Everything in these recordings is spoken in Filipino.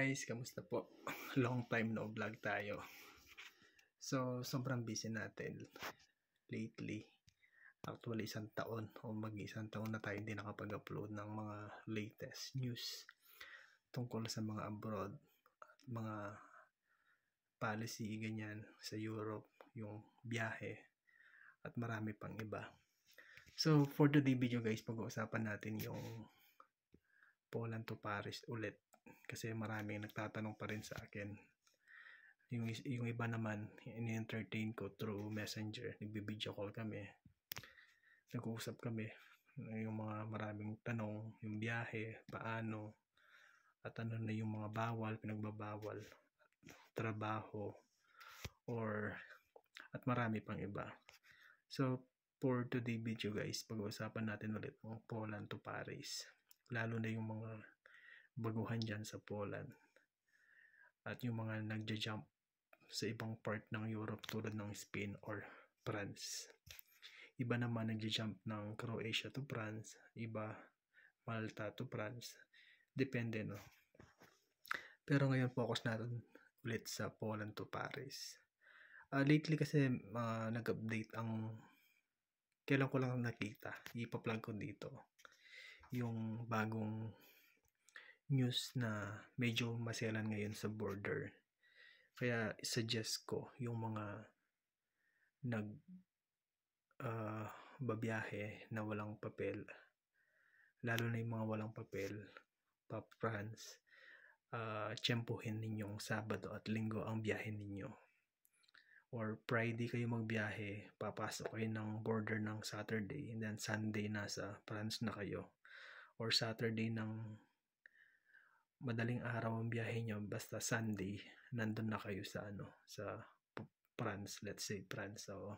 guys, kamusta po? Long time no vlog tayo. So, sobrang busy natin lately. Actually, isang taon o mag-isang taon na tayo hindi nakapag-upload ng mga latest news tungkol sa mga abroad, mga policy, ganyan, sa Europe, yung biyahe, at marami pang iba. So, for today video guys, pag-uusapan natin yung Poland to Paris ulit. Kasi maraming nagtatanong pa rin sa akin. Yung iba naman, ini-entertain ko through messenger. Nagbi-video call kami. Nag-uusap kami. Yung mga maraming tanong, yung biyahe, paano, at ano na yung mga bawal, pinagbabawal, trabaho, at marami pang iba. So, for today video guys, pag-uusapan natin ulit ang Poland to Paris. Lalo na yung mga baguhan dyan sa Poland. At yung mga nagja-jump sa ibang part ng Europe tulad ng Spain or France. Iba naman nagja-jump ng Croatia to France, iba Malta to France. Depende, no? Pero ngayon focus natin ulit sa Poland to Paris. Lately kasi nag-update ang kailan ko lang nakita, ipa-plug ko dito yung bagong news na medyo maselan ngayon sa border. Kaya suggest ko yung mga babiyahe na walang papel, lalo na yung mga walang papel pa France, tiyempuhin ninyong Sabado at Linggo ang biyahe ninyo. Or Friday kayo magbiyahe, papasok kayo ng border ng Saturday, and then Sunday nasa France na kayo. Or Saturday ng madaling araw ang biyahe nyo, basta Sunday nandun na kayo sa sa France, let's say France. So,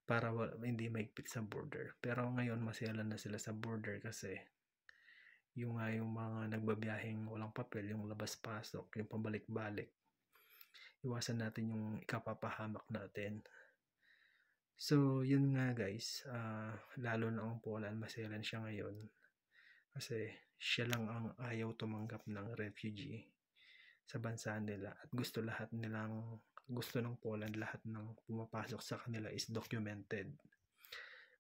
para hindi maigpit sa border. Pero ngayon maselan na sila sa border kasi yung mga nagbabiyaheng walang papel, yung labas-pasok, yung pabalik-balik, iwasan natin yung ikapapahamak natin. So, yun nga guys, lalo na ang Poland, maselan siya ngayon kasi siya lang ang ayaw tumanggap ng refugee sa bansa nila at gusto ng Poland lahat ng pumapasok sa kanila is documented.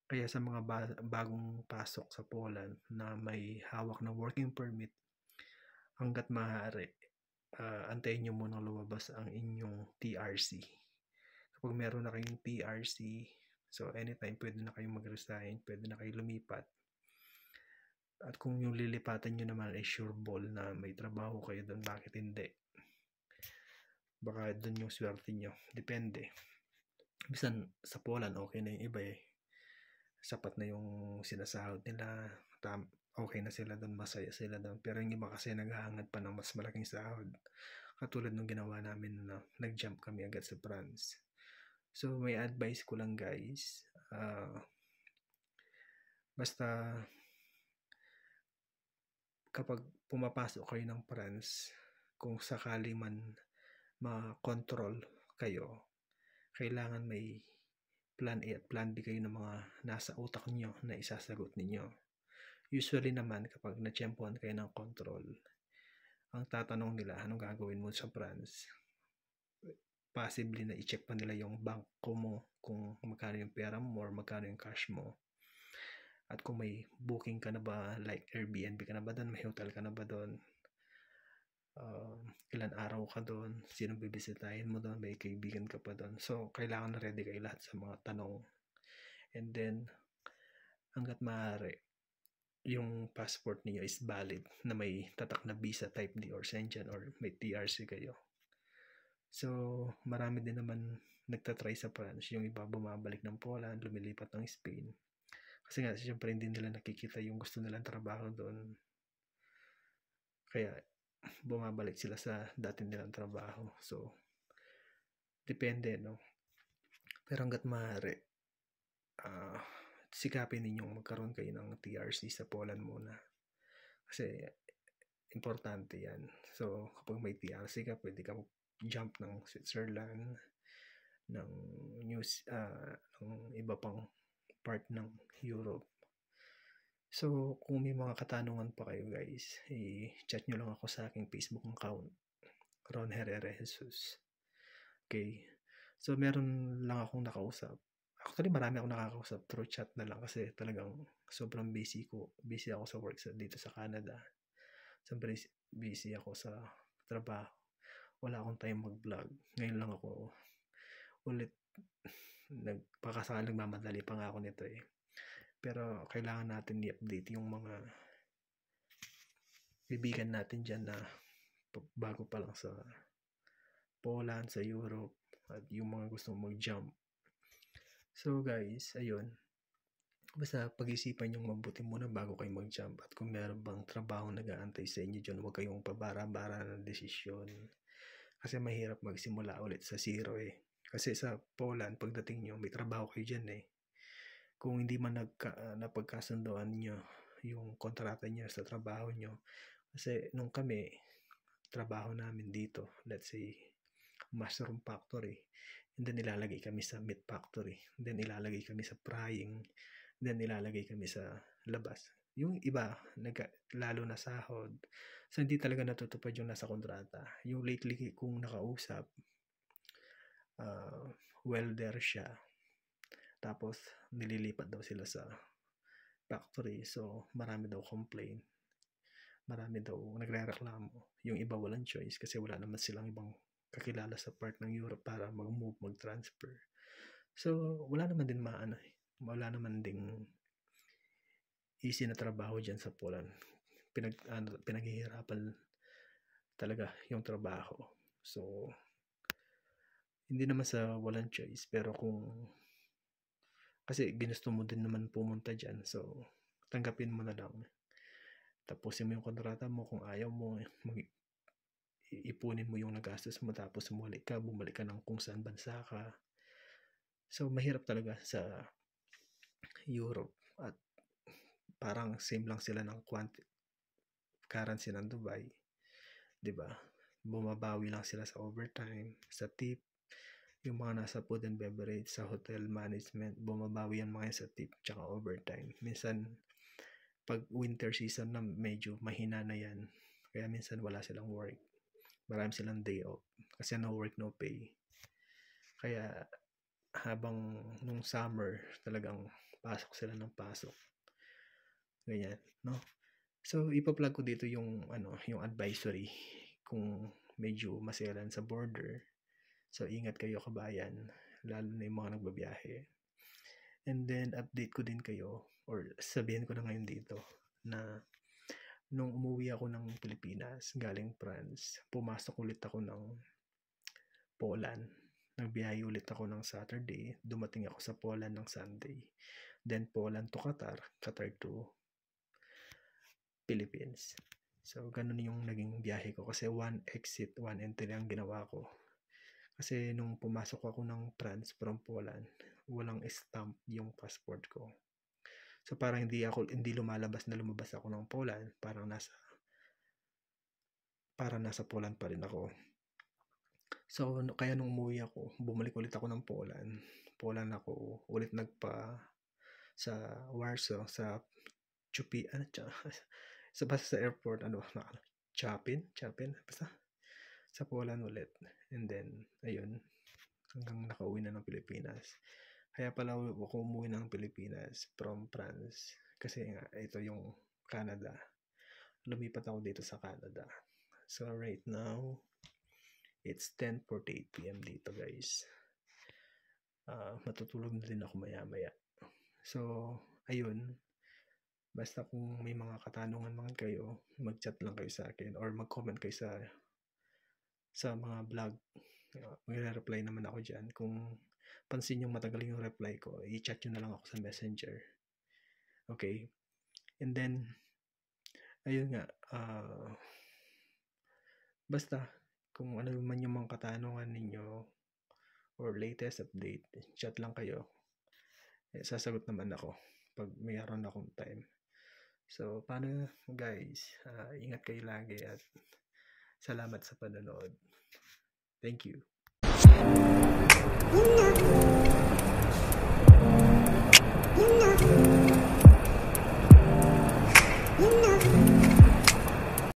Kaya sa mga bagong pasok sa Poland na may hawak na working permit, hanggat maaari, antayin nyo munang lumabas ang inyong TRC. Kapag meron na kayong TRC, so anytime pwede na kayong mag-resign, pwede na kayong lumipat. At kung yung lilipatan nyo naman ay sure ball na may trabaho kayo doon, bakit hindi? Baka doon yung swerte nyo. Depende. Bisan sa Poland, okay na yung iba eh. Sapat na yung sinasahod nila. Okay na sila doon, masaya sila doon. Pero yung iba kasi naghahangad pa ng mas malaking sahod. Katulad nung ginawa namin na nag-jump kami agad sa France. So, may advice ko lang guys. Basta kapag pumapasok kayo ng France, kung sakali man ma-control kayo, kailangan may plan A at plan B kayo ng mga nasa utak niyo na isasagot ninyo. Usually naman kapag na-tiyempuhan kayo ng control, ang tatanong nila, anong gagawin mo sa France? Possibly na i-check pa nila yung bangko mo, kung magkano yung pera mo or magkano yung cash mo. At kung may booking ka na ba, like Airbnb ka na ba doon, may hotel ka na ba doon, ilan araw ka doon, sino bibisitahin mo doon, may kaibigan ka pa doon. So, kailangan na ready kayo lahat sa mga tanong. And then, hanggat maaari, yung passport niyo is valid, na may tatak na visa type D or Schengen or may TRC kayo. So, marami din naman nagtatry sa France. Yung iba bumabalik ng Poland, lumilipat ng Spain. Kasi nga, siyempre hindi nila nakikita yung gusto nilang trabaho doon. Kaya, bumabalik sila sa dati nilang trabaho. So, depende, no? Pero hanggat maaari, sikapin ninyong magkaroon kayo ng TRC sa Poland muna. Kasi, importante yan. So, kapag may TRC ka, pwede ka jump ng Switzerland, ng iba pang part ng Europe. So, kung may mga katanungan pa kayo guys, i-chat nyo lang ako sa aking Facebook account, Ron Herrera Jesus. Okay. So, meron lang akong nakausap. Actually, marami akong nakakausap through chat na lang kasi talagang sobrang busy ko. Busy ako sa work dito sa Canada. Sobrang busy ako sa trabaho. Wala akong time mag-vlog. Ngayon lang ako ulit nagmamadali pa nga ako nito eh. Pero kailangan natin i-update yung mga bibigan natin dyan na bago pa lang sa Poland, sa Europe, at yung mga gustong mag-jump. So guys, ayun. Basta pag-isipan yung mabuti muna bago kayo mag-jump. At kung meron bang trabaho nag-aantay sa inyo dyan, huwag kayong pabara-bara ng desisyon. Kasi mahirap magsimula ulit sa zero eh. Kasi sa Poland, pagdating nyo, may trabaho kayo dyan eh. Kung hindi man napagkasundoan nyo yung kontrata nyo sa trabaho nyo. Kasi nung kami, trabaho namin dito, let's say, mushroom factory. And then ilalagay kami sa meat factory. And then ilalagay kami sa frying. And then ilalagay kami sa labas. Yung iba, lalo na sahod. So hindi talaga natutupad yung nasa kontrata. Yung lately kung nakausap, welder siya. Tapos nililipat daw sila sa factory. So marami daw complain. Marami daw nagrereklamo. Yung iba walang choice kasi wala naman silang ibang kakilala sa part ng Europe para mag-move, mag-transfer. So, wala naman din wala naman ding easy na trabaho dyan sa Poland. Pinaghihirapan talaga yung trabaho. So, hindi naman sa walang choice, pero kasi ginusto mo din naman pumunta dyan, so, tanggapin mo na lang. Tapusin mo yung kontrata mo, kung ayaw mo, ipunin mo yung nagastos mo tapos bumalik ka ng kung saan bansa ka. So mahirap talaga sa Europe at parang same lang sila ng currency ng Dubai, 'di ba? Bumabawi lang sila sa overtime, sa tip. Yung mga nasa food and beverage, sa hotel management, bumabawi yan mga sa tip tsaka overtime. Minsan pag winter season na medyo mahina na yan, kaya minsan wala silang work. Marami silang day off kasi no work, no pay. Kaya habang nung summer talagang pasok sila ng pasok. Ganyan, no? So ipa-plug ko dito yung yung advisory kung medyo maselan sa border. So ingat kayo kabayan, lalo na yung mga nagbabiyahe. And then update ko din kayo or sabihin ko na ngayon dito na nung umuwi ako ng Pilipinas, galing France, pumasok ulit ako ng Poland. Nagbiyahe ulit ako ng Saturday. Dumating ako sa Poland ng Sunday. Then Poland to Qatar, Qatar to Philippines. So, ganun yung naging biyahe ko. Kasi one exit, one entry ang ginawa ko. Kasi nung pumasok ako ng France from Poland, walang stamp yung passport ko. So parang hindi lumabas ako ng Poland, parang nasa Poland pa rin ako. So kaya nung umuwi ako, bumalik ulit ako ng Poland ako ulit sa Warsaw, sa basta sa airport, Chapin, basta sa Poland ulit. And then ayun, hanggang nakauwi na ng Pilipinas. Kaya pala ako umuwi ng Pilipinas from France kasi nga ito yung Canada. Lumipat ako dito sa Canada. So right now it's 10:48 PM dito guys. Matutulog na din ako maya-maya. So ayun, basta kung may mga katanungan man kayo, mag-chat lang kayo sa akin or mag-comment kayo sa mga vlog. Magre-reply naman ako dyan. Kung pansin yung matagal yung reply ko, i-chat nyo na lang ako sa Messenger. Okay? And then, ayun nga, basta, kung ano man yung mga katanungan ninyo or latest update, chat lang kayo. Sasagot naman ako pag mayroon akong time. So, paano guys? Ingat kayo lagi at salamat sa panonood. Thank you.